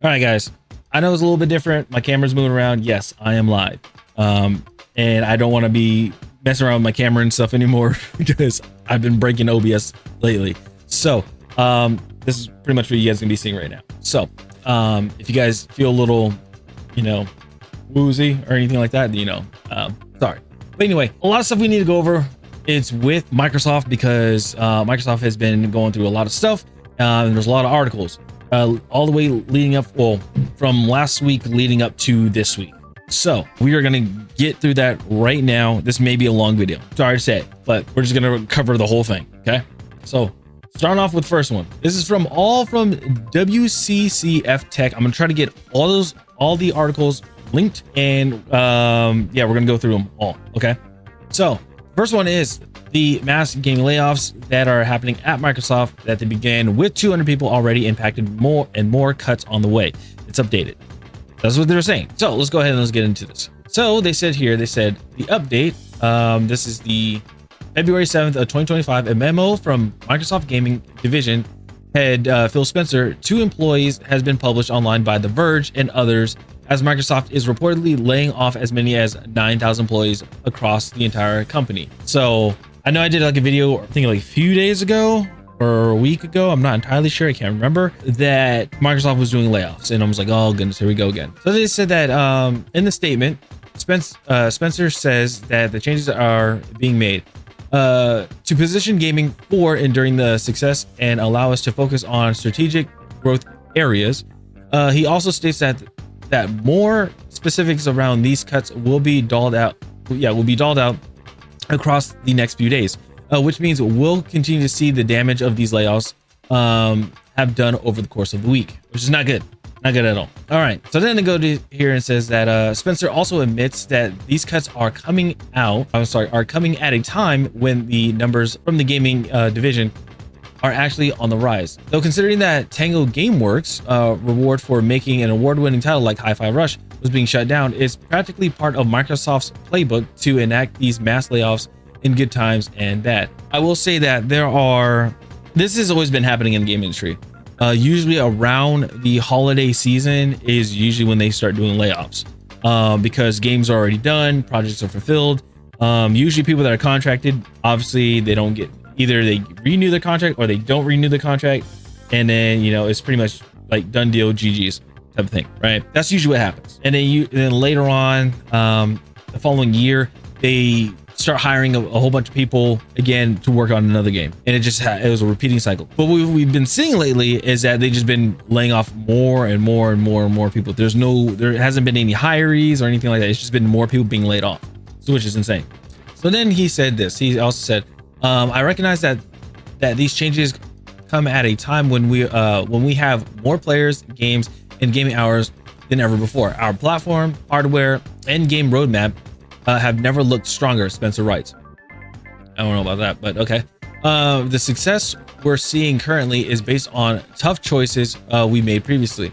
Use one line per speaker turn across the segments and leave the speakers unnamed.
All right, guys. I know it's a little bit different. My camera's moving around. Yes, I am live. And I don't want to be messing around with my camera and stuff anymore because I've been breaking OBS lately. So, this is pretty much what you guys are gonna be seeing right now. So, if you guys feel a little, woozy or anything like that, sorry. But anyway, a lot of stuff we need to go over. It's with Microsoft because Microsoft has been going through a lot of stuff. And there's a lot of articles. All the way leading up, from last week leading up to this week. So we are going to get through that right now. This may be a long video. Sorry to say it, but we're just going to cover the whole thing. Okay. So starting off with the first one. This is from WCCF Tech. I'm going to try to get all the articles linked and yeah, we're going to go through them all. Okay. So first one is the mass gaming layoffs that are happening at Microsoft that they began with 200 people already impacted, more and more cuts on the way. It's updated. That's what they're saying. So let's go ahead and let's get into this. So they said the update, this is the February 7th of 2025, a memo from Microsoft Gaming Division head Phil Spencer to employees has been published online by The Verge and others, as Microsoft is reportedly laying off as many as 9,000 employees across the entire company. So I know I did like a video, I think like a few days ago or a week ago, I'm not entirely sure, I can't remember, that Microsoft was doing layoffs, and I was like, oh goodness, here we go again. So they said that in the statement, Spencer says that the changes are being made to position gaming for and during the success and allow us to focus on strategic growth areas. He also states that more specifics around these cuts will be dolled out across the next few days, which means we'll continue to see the damage of these layoffs have done over the course of the week, which is not good at all. All right, so then they go to here and says that Spencer also admits that these cuts are coming at a time when the numbers from the gaming division are actually on the rise. Though considering that Tango Gameworks reward for making an award-winning title like Hi-Fi Rush was being shut down, is practically part of Microsoft's playbook to enact these mass layoffs in good times and bad. I will say that this has always been happening in the game industry. Usually around the holiday season is usually when they start doing layoffs, because games are already done, projects are fulfilled. Usually people that are contracted, obviously they don't get, either they renew their contract or they don't renew the contract, and then it's pretty much like done deal, GG's type of thing, right? That's usually what happens. And then later on, the following year, they start hiring a whole bunch of people again to work on another game, and it was a repeating cycle. But what we've been seeing lately is that they've just been laying off more and more and more and more people. There hasn't been any hirees or anything like that. It's just been more people being laid off, so which is insane. So then he said this. He also said, I recognize that these changes come at a time when we have more players, games, and gaming hours than ever before. Our platform, hardware, and game roadmap have never looked stronger, Spencer writes. I don't know about that, but okay. The success we're seeing currently is based on tough choices we made previously.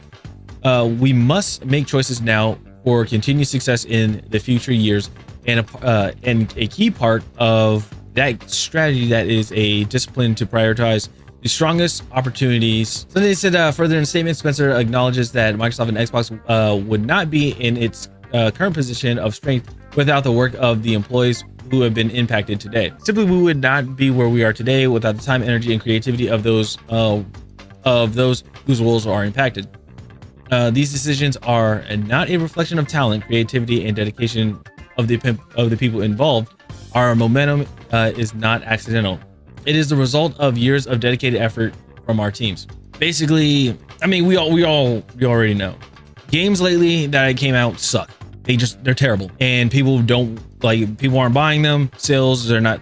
We must make choices now for continued success in the future years, and a key part of that strategy that is a discipline to prioritize the strongest opportunities. So they said further in the statement, Spencer acknowledges that Microsoft and Xbox would not be in its current position of strength without the work of the employees who have been impacted today. Simply, we would not be where we are today without the time, energy, and creativity of those whose roles are impacted. These decisions are not a reflection of talent, creativity, and dedication of the people involved. Our momentum is not accidental. It is the result of years of dedicated effort from our teams. Basically, I mean, we already know. Games lately that came out suck. They're terrible, and people aren't buying them. Sales, they're not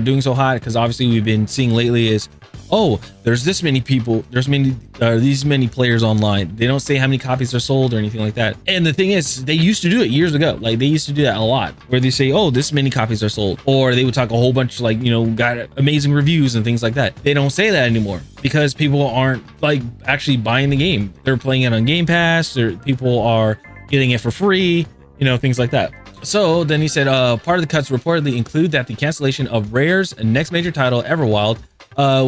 doing so hot, because obviously we've been seeing lately is, oh, there's this many people, these many players online. They don't say how many copies are sold or anything like that. And the thing is, they used to do it years ago. Like, they used to do that a lot, where they say, oh, this many copies are sold, or they would talk a whole bunch, got amazing reviews and things like that. They don't say that anymore because people aren't actually buying the game. They're playing it on Game Pass, people are getting it for free, things like that. So then he said, part of the cuts reportedly include that the cancellation of Rare's next major title, Everwild,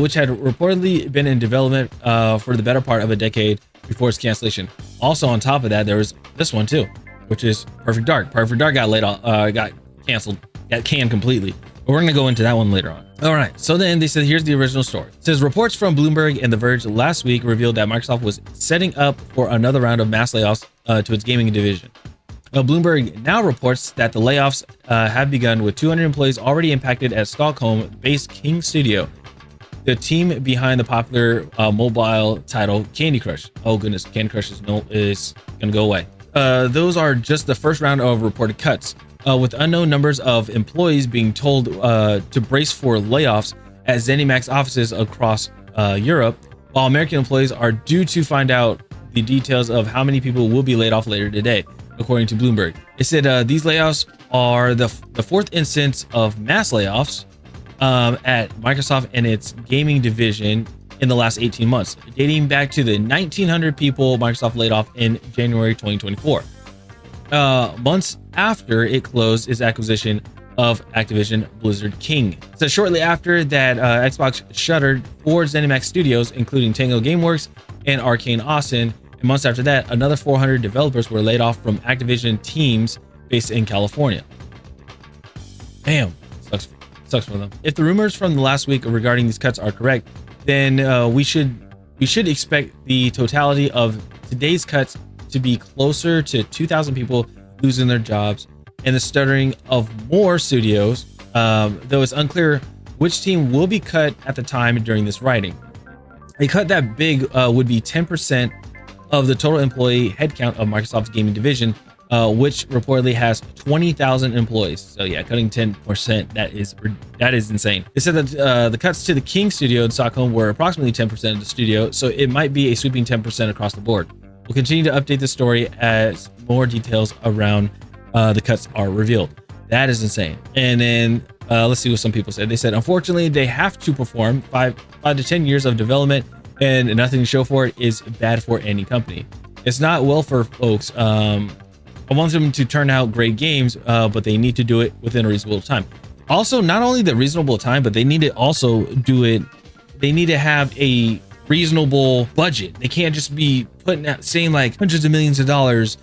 which had reportedly been in development for the better part of a decade, before its cancellation. Also, on top of that, there was this one too, which is Perfect Dark. Perfect Dark got got canceled, got canned completely. But we're gonna go into that one later on. All right, so then they said, here's the original story. It says reports from Bloomberg and The Verge last week revealed that Microsoft was setting up for another round of mass layoffs to its gaming division. Bloomberg now reports that the layoffs have begun with 200 employees already impacted at Stockholm-based King Studio, the team behind the popular mobile title Candy Crush. Oh goodness, Candy Crush is gonna go away. Those are just the first round of reported cuts, with unknown numbers of employees being told to brace for layoffs at ZeniMax offices across Europe, while American employees are due to find out the details of how many people will be laid off later today, according to Bloomberg. It said these layoffs are the fourth instance of mass layoffs at Microsoft and its gaming division in the last 18 months, dating back to the 1,900 people Microsoft laid off in January 2024, months after it closed its acquisition of Activision Blizzard King. So shortly after that, Xbox shuttered 4 ZeniMax studios, including Tango Gameworks and Arcane Austin. And months after that, another 400 developers were laid off from Activision teams based in California. Damn, sucks for them. If the rumors from the last week regarding these cuts are correct, then we should expect the totality of today's cuts to be closer to 2,000 people losing their jobs and the stuttering of more studios, though it's unclear which team will be cut at the time during this writing. A cut that big would be 10% of the total employee headcount of Microsoft's gaming division, which reportedly has 20,000 employees. So yeah, cutting 10%, that is insane. They said that the cuts to the King studio in Stockholm were approximately 10% of the studio, so it might be a sweeping 10% across the board. We'll continue to update the story as more details around the cuts are revealed. That is insane. And then let's see what some people said. They said, unfortunately, they have to perform 5 to 10 years of development and nothing to show for it is bad for any company. It's not well for folks. I want them to turn out great games, but they need to do it within a reasonable time. Also, not only the reasonable time, but they need to also do it. They need to have a reasonable budget. They can't just be putting out saying like hundreds of millions of dollars,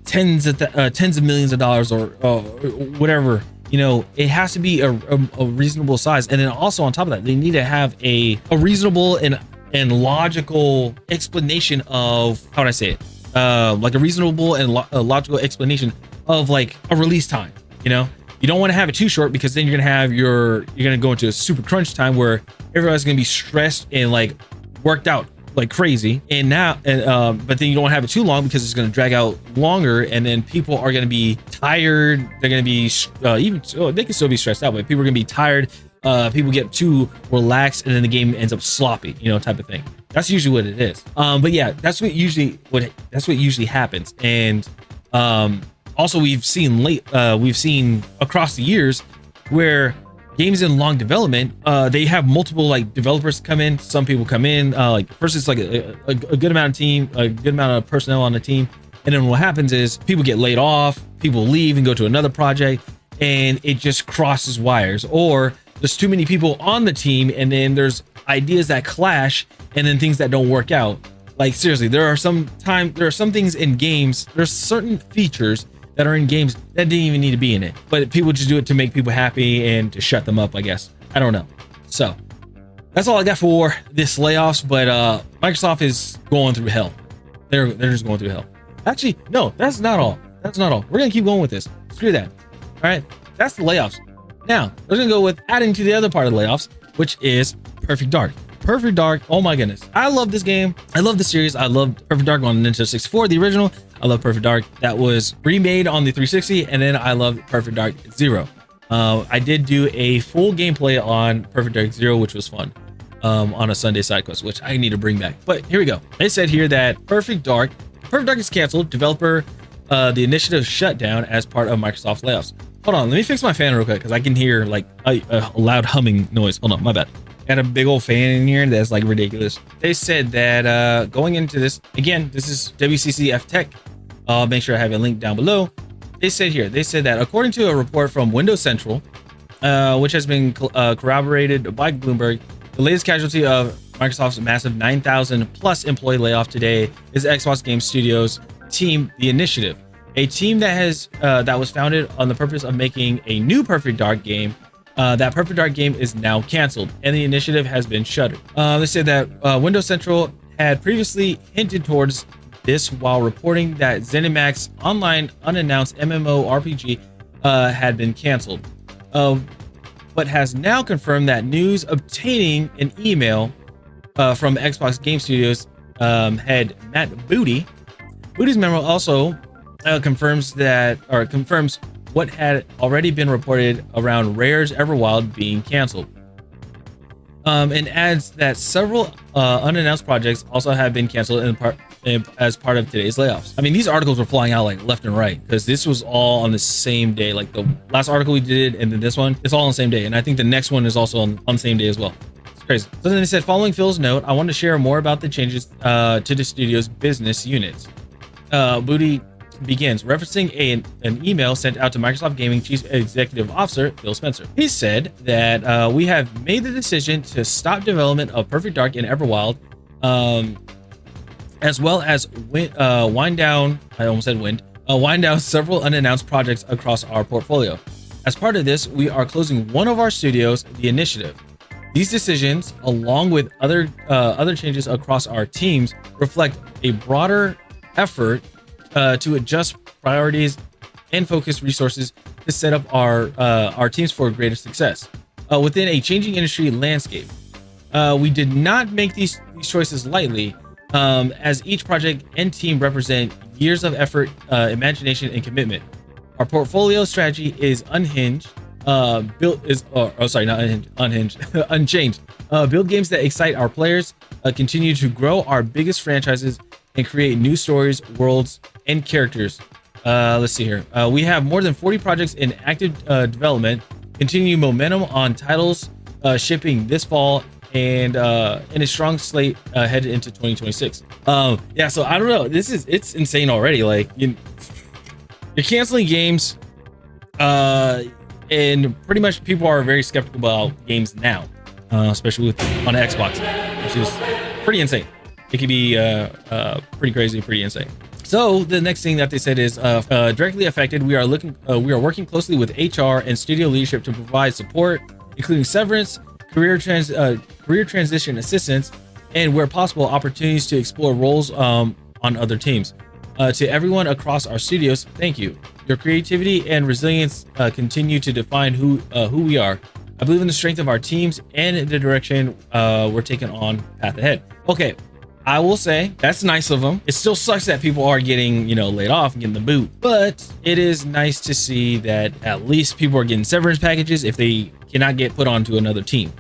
tens of millions of dollars, or whatever. You know, it has to be a reasonable size. And then also on top of that, they need to have a reasonable and logical explanation of, how would I say it? Like a reasonable and logical explanation of like a release time. You know, you don't want to have it too short because then you're gonna go into a super crunch time where everybody's gonna be stressed and like worked out like crazy. And but then you don't want to have it too long because it's going to drag out longer, and then people are going to be tired. They're going to be they can still be stressed out, but people are going to be tired. People get too relaxed, and then the game ends up sloppy, you know, type of thing. That's usually what it is. But yeah, that's what usually happens. And also we've seen across the years where games in long development, they have multiple like developers come in. Some people come in, like first it's like a good amount of personnel on the team, and then what happens is people get laid off, people leave and go to another project, and it just crosses wires. Or there's too many people on the team, and then there's ideas that clash, and then things that don't work out. Like seriously, there are some things in games. There's certain features that are in games that didn't even need to be in it, but people just do it to make people happy and to shut them up, I guess. I don't know. So that's all I got for this layoffs, but Microsoft is going through hell. They're just going through hell. Actually, no, that's not all. We're gonna keep going with this. Screw that. All right, that's the layoffs. Now we're gonna go with adding to the other part of the layoffs, which is Perfect Dark. Perfect Dark, oh my goodness, I love this game. I love the series. I loved Perfect Dark on Nintendo 64, the original. I love Perfect Dark that was remade on the 360, and then I love Perfect Dark Zero. I did do a full gameplay on Perfect Dark Zero, which was fun, on a Sunday side quest, which I need to bring back. But here we go. They said here that Perfect Dark is canceled. Developer, the initiative shut down as part of Microsoft layoffs. Hold on, let me fix my fan real quick because I can hear like a loud humming noise. Hold on, my bad. Got a big old fan in here that's like ridiculous. They said that going into this, again, this is WCCF Tech. I'll make sure I have a link down below. They said that according to a report from Windows Central, which has been corroborated by Bloomberg, the latest casualty of Microsoft's massive 9,000 plus employee layoff today is Xbox Game Studios team, The Initiative, a team that was founded on the purpose of making a new Perfect Dark game. That Perfect Dark game is now canceled, and The Initiative has been shuttered. They said that Windows Central had previously hinted towards this while reporting that ZeniMax Online unannounced MMORPG had been canceled, but has now confirmed that news obtaining an email from Xbox Game Studios head Matt Booty. Booty's memo also confirms what had already been reported around Rare's Everwild being canceled, and adds that several unannounced projects also have been canceled as part of today's layoffs. I mean, these articles were flying out like left and right because this was all on the same day. Like the last article we did and then this one, it's all on the same day. And I think the next one is also on the same day as well. It's crazy. So then they said, following Phil's note, I want to share more about the changes to the studio's business units. Booty begins referencing an email sent out to Microsoft Gaming Chief Executive Officer Phil Spencer. He said that we have made the decision to stop development of Perfect Dark and Everwild, as well as wind down several unannounced projects across our portfolio. As part of this, we are closing one of our studios, The Initiative. These decisions, along with other changes across our teams, reflect a broader effort to adjust priorities and focus resources to set up our teams for greater success within a changing industry landscape. We did not make these choices lightly, as each project and team represent years of effort, imagination, and commitment. Our portfolio strategy is unchanged. Build games that excite our players, continue to grow our biggest franchises, and create new stories, worlds, and characters. Let's see here. We have more than 40 projects in active development, continue momentum on titles shipping this fall, and in a strong slate headed into 2026. Yeah, so I don't know. It's insane already. Like you're canceling games, and pretty much people are very skeptical about games now, especially on Xbox, which is pretty insane. It could be pretty crazy, pretty insane. So the next thing that they said is directly affected. We are working closely with HR and studio leadership to provide support, including severance, career transition assistance, and where possible, opportunities to explore roles on other teams. To everyone across our studios, thank you. Your creativity and resilience continue to define who we are. I believe in the strength of our teams and the direction we're taking on path ahead. Okay, I will say that's nice of them. It still sucks that people are getting, laid off and getting the boot, but it is nice to see that at least people are getting severance packages if they cannot get put onto another team,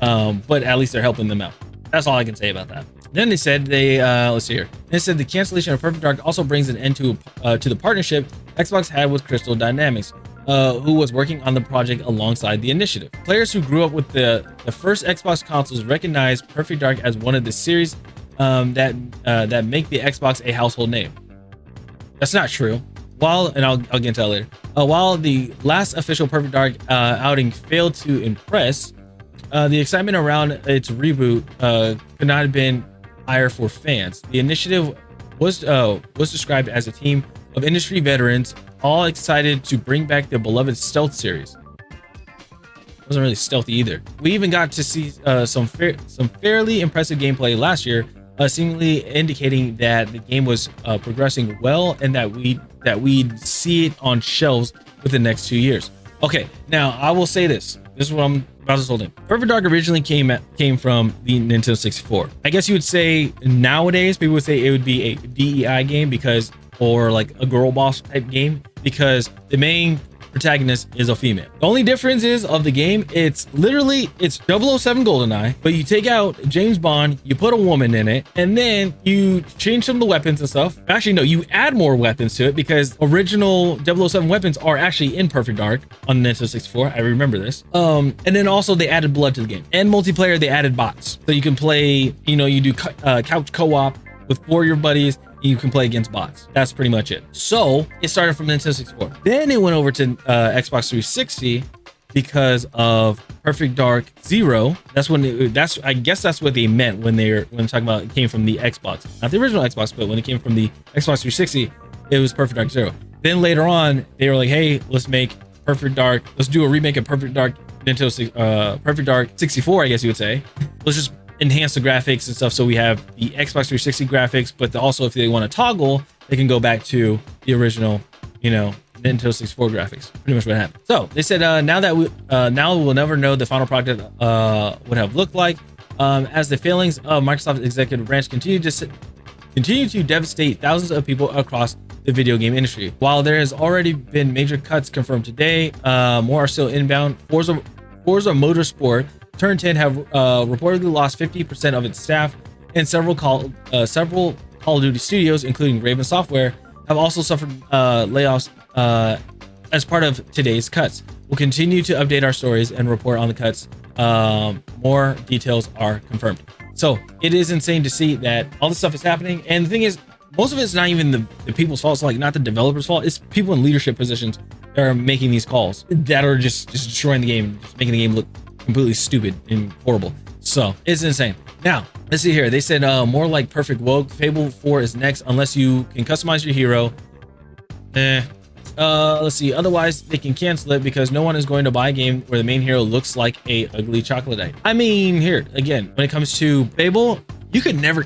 but at least they're helping them out. That's all I can say about that. Then they said let's see here. They said the cancellation of Perfect Dark also brings an end to the partnership Xbox had with Crystal Dynamics, who was working on the project alongside The Initiative. Players who grew up with the first Xbox consoles recognize Perfect Dark as one of the series that make the Xbox a household name. That's not true. I'll get into that later. While the last official Perfect Dark outing failed to impress, the excitement around its reboot could not have been higher for fans. The Initiative was described as a team of industry veterans, all excited to bring back the beloved stealth series. It wasn't really stealthy either. We even got to see some fairly impressive gameplay last year, seemingly indicating that the game was progressing well and that we'd see it on shelves within the next 2 years. Okay, now I will say this. This is what I'm about to hold in. Perfect Dark originally came from the Nintendo 64. I guess you would say nowadays people would say it would be a DEI game or like a girl boss type game because the main protagonist is a female. The only difference is of the game, it's 007 GoldenEye, but you take out James Bond, you put a woman in it, and then you change some of the weapons and stuff. Actually, no, you add more weapons to it because original 007 weapons are actually in Perfect Dark on the Nintendo 64. I remember this. And then also they added blood to the game. And multiplayer, they added bots. So you can play, you do couch co-op with 4 of your buddies. You can play against bots. That's pretty much it. So it started from Nintendo 64. Then it went over to Xbox 360 because of Perfect Dark Zero. That's when I guess that's what they meant when talking about it came from the Xbox, not the original Xbox, but when it came from the Xbox 360, it was Perfect Dark Zero. Then later on, they were like, hey, let's do a remake of Perfect Dark Perfect Dark 64, I guess you would say. Let's just enhance the graphics and stuff, so we have the Xbox 360 graphics, but also if they want to toggle, they can go back to the original, Nintendo 64 graphics. Pretty much what happened. So they said now we'll never know the final product would have looked like, as the failings of Microsoft's executive branch continue to devastate thousands of people across the video game industry. While there has already been major cuts confirmed today, more are still inbound. Forza Motorsport Turn 10 have reportedly lost 50% of its staff, and several Call of Duty studios, including Raven Software, have also suffered layoffs as part of today's cuts. We'll continue to update our stories and report on the cuts. More details are confirmed. So it is insane to see that all this stuff is happening. And the thing is, most of it's not even the people's fault. It's like not the developers' fault. It's people in leadership positions that are making these calls that are just destroying the game, just making the game look completely stupid and horrible. So it's insane. Now, let's see here. They said more like Perfect Woke. Fable 4 is next unless you can customize your hero. Let's see. Otherwise, they can cancel it because no one is going to buy a game where the main hero looks like a ugly chocolatite. I mean, here again, when it comes to Fable, you never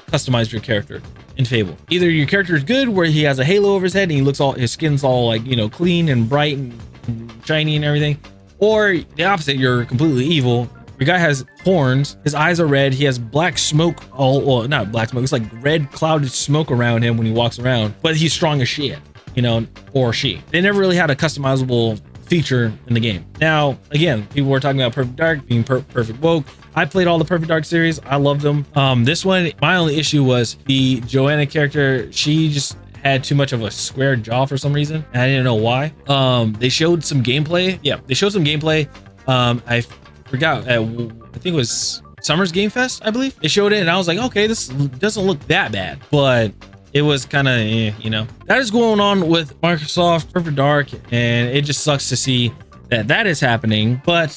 customize your character in Fable. Either your character is good, where he has a halo over his head and he looks his skin's all like, clean and bright and shiny and everything, or the opposite, you're completely evil. Your guy has horns, his eyes are red, he has black smoke, not black smoke, it's like red clouded smoke around him when he walks around, but he's strong as shit, or she. They never really had a customizable feature in the game. Now, again, people were talking about Perfect Dark being Perfect Woke. I played all the Perfect Dark series. I loved them. This one, my only issue was the Joanna character. She just had too much of a square jaw for some reason, and I didn't know why. They showed some gameplay. Yeah, they showed some gameplay. I forgot. I think it was Summer's Game Fest, I believe. They showed it, and I was like, okay, this doesn't look that bad, but it was kind of, that is going on with Microsoft Perfect Dark, and it just sucks to see that is happening, but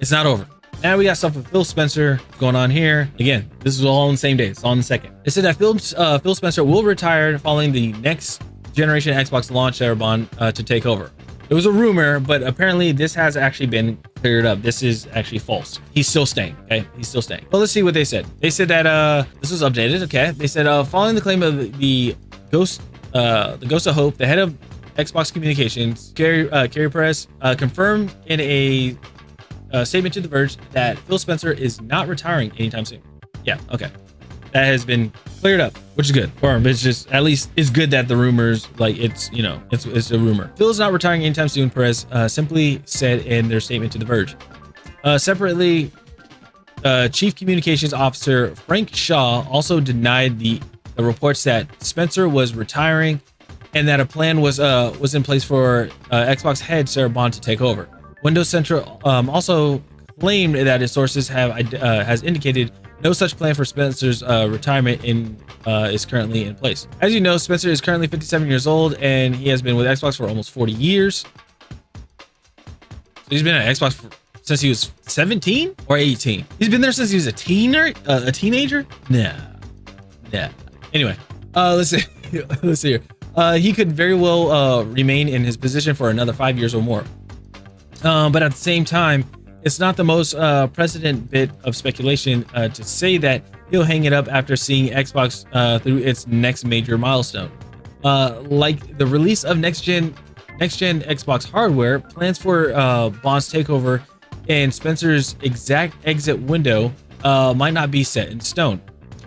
it's not over. Now we got stuff with Phil Spencer going on here. Again, this is all on the same day. It's all on the second. It said that Phil Spencer will retire following the next generation Xbox launch to take over. It was a rumor, but apparently this has actually been cleared up. This is actually false. He's still staying. Okay, he's still staying. Well, let's see what they said. They said that this was updated. Okay, they said following the claim of the Ghost of Hope, the head of Xbox Communications, Gary Perez, confirmed in a statement to The Verge that Phil Spencer is not retiring anytime soon. Yeah, okay. That has been cleared up, which is good. Or it's just, at least it's good that the rumors, like it's a rumor. Phil is not retiring anytime soon, Perez simply said in their statement to The Verge. Separately, Chief Communications Officer Frank Shaw also denied the reports that Spencer was retiring and that a plan was in place for Xbox head Sarah Bond to take over. Windows Central also claimed that its sources has indicated no such plan for Spencer's retirement is currently in place. As you know, Spencer is currently 57 years old, and he has been with Xbox for almost 40 years. So he's been at Xbox since he was 17 or 18. He's been there since he was a teenager. Nah. Anyway, let's see. Let's see here. He could very well remain in his position for another 5 years or more. But at the same time, it's not the most precedent bit of speculation to say that he'll hang it up after seeing Xbox through its next major milestone. Like the release of next gen Xbox hardware, plans for Bond's takeover and Spencer's exact exit window might not be set in stone.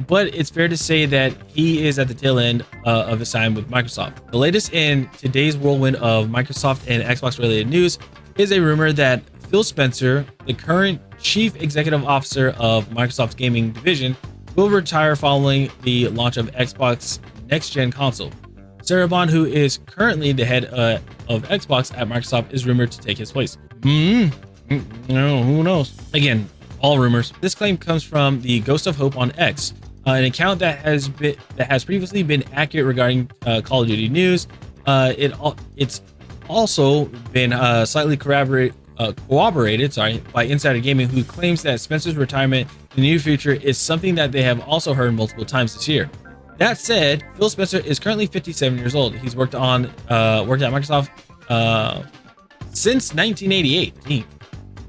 But it's fair to say that he is at the tail end of his time with Microsoft. The latest in today's whirlwind of Microsoft and Xbox related news is a rumor that Phil Spencer, the current chief executive officer of Microsoft's gaming division, will retire following the launch of Xbox next-gen console. Sarah Bond, who is currently the head of Xbox at Microsoft, is rumored to take his place. Who knows? Again, all rumors. This claim comes from the Ghost of Hope on X, an account that has previously been accurate regarding Call of Duty news. It's also been slightly corroborated by Insider Gaming, who claims that Spencer's retirement in the near future is something that they have also heard multiple times this year. That said, Phil Spencer is currently 57 years old. He's worked at Microsoft since 1988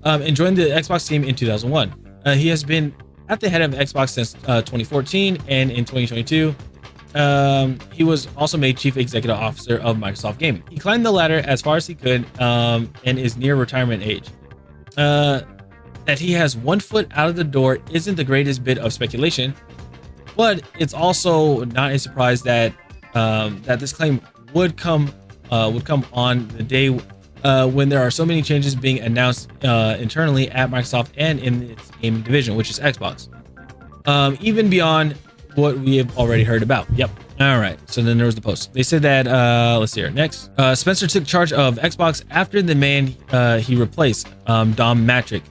and joined the Xbox team in 2001. He has been at the head of Xbox since 2014, and in 2022, he was also made Chief Executive Officer of Microsoft Gaming. He climbed the ladder as far as he could and is near retirement age. That he has 1 foot out of the door isn't the greatest bit of speculation, but it's also not a surprise that that this claim would come on the day when there are so many changes being announced internally at Microsoft and in its gaming division, which is Xbox, even beyond what we have already heard about. Yep. All right. So then there was the post. They said that let's see here. Next, Spencer took charge of Xbox after the man he replaced, Dom Matrick,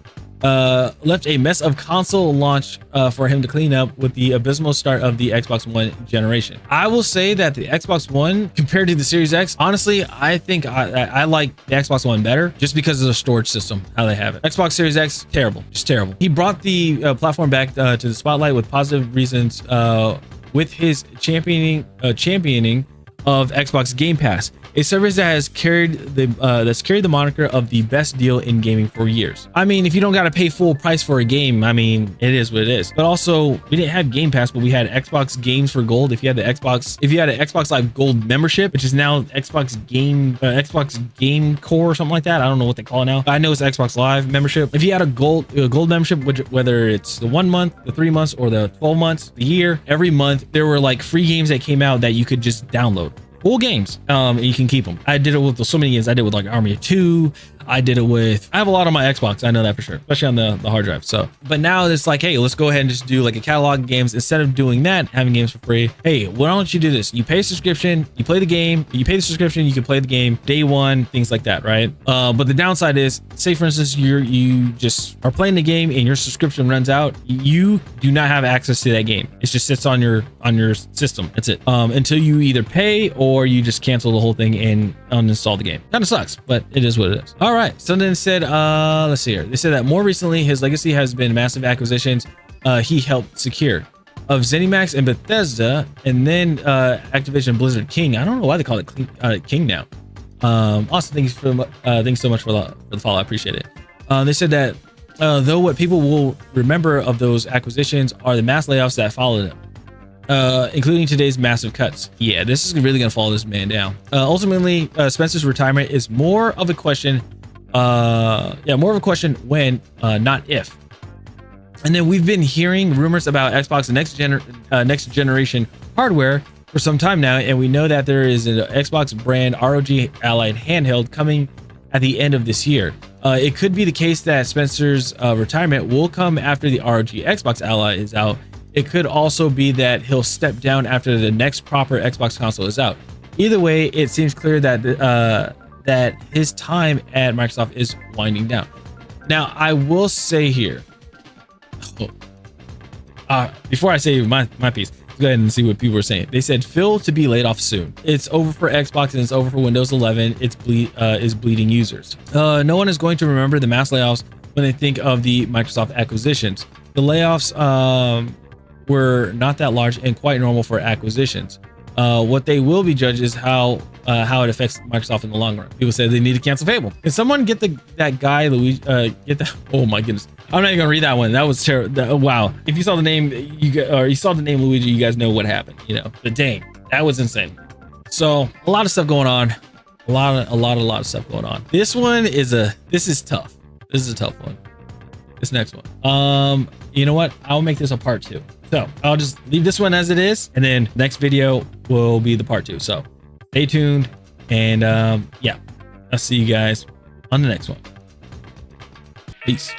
left a mess of console launch for him to clean up with the abysmal start of the Xbox One generation. I will say that the Xbox One compared to the Series X, honestly, I think I like the Xbox One better just because of the storage system, how they have it. Xbox Series X, terrible, just terrible. He brought the platform back to the spotlight with positive reasons, with his championing of Xbox Game Pass, a service that has carried the moniker of the best deal in gaming for years. I mean, if you don't got to pay full price for a game, I mean, it is what it is. But also, we didn't have Game Pass, but we had Xbox Games for Gold. If you had an Xbox Live Gold membership, which is now Xbox Game Core or something like that. I don't know what they call it now. I know it's Xbox Live membership. If you had a gold membership, whether it's the 1 month, the 3 months, or the 12 months, the year, every month there were like free games that came out that you could just download. Full games, and you can keep them. I did it with so many games. I did it with like Army of Two. I did it with, I have a lot on my Xbox. I know that for sure, especially on the hard drive. So, but now it's like, hey, let's go ahead and just do like a catalog of games instead of doing that, having games for free. Hey, why don't you do this? You pay a subscription, you play the game, you pay the subscription, you can play the game day one, things like that, right? But the downside is, say for instance, you just are playing the game and your subscription runs out, you do not have access to that game. It just sits on your system. That's it. Until you either pay or you just cancel the whole thing and uninstall the game. Kind of sucks, but it is what it is. All right. So then it said, let's see here. They said that more recently, his legacy has been massive acquisitions he helped secure of ZeniMax and Bethesda, and then Activision Blizzard King. I don't know why they call it King now. Austin, thanks so much for the follow. I appreciate it. They said that though what people will remember of those acquisitions are the mass layoffs that followed them, including today's massive cuts. Yeah, this is really gonna follow this man down. Ultimately, Spencer's retirement is more of a question. More of a question when, not if. And then we've been hearing rumors about Xbox next generation hardware for some time now, and we know that there is an Xbox brand ROG Ally handheld coming at the end of this year. It could be the case that Spencer's retirement will come after the ROG Xbox Ally is out. It could also be that he'll step down after the next proper Xbox console is out. Either way, it seems clear that that his time at Microsoft is winding down. Now, I will say here, before I say my piece, let's go ahead and see what people are saying. They said Phil to be laid off soon. It's over for Xbox and it's over for Windows 11. It's bleeding users. No one is going to remember the mass layoffs when they think of the Microsoft acquisitions. The layoffs were not that large and quite normal for acquisitions. What they will be judged is how it affects Microsoft in the long run. People said they need to cancel Fable. Can someone get that guy Luigi? Oh my goodness! I'm not even gonna read that one. That was terrible. Wow! If you saw the name, you saw the name Luigi, you guys know what happened. You know, but dang, that was insane. So a lot of stuff going on. A lot of stuff going on. This is tough. This is a tough one. This next one. You know what? I'll make this a part 2. So I'll just leave this one as it is, and then next video will be the part 2. So stay tuned, and yeah, I'll see you guys on the next one. Peace.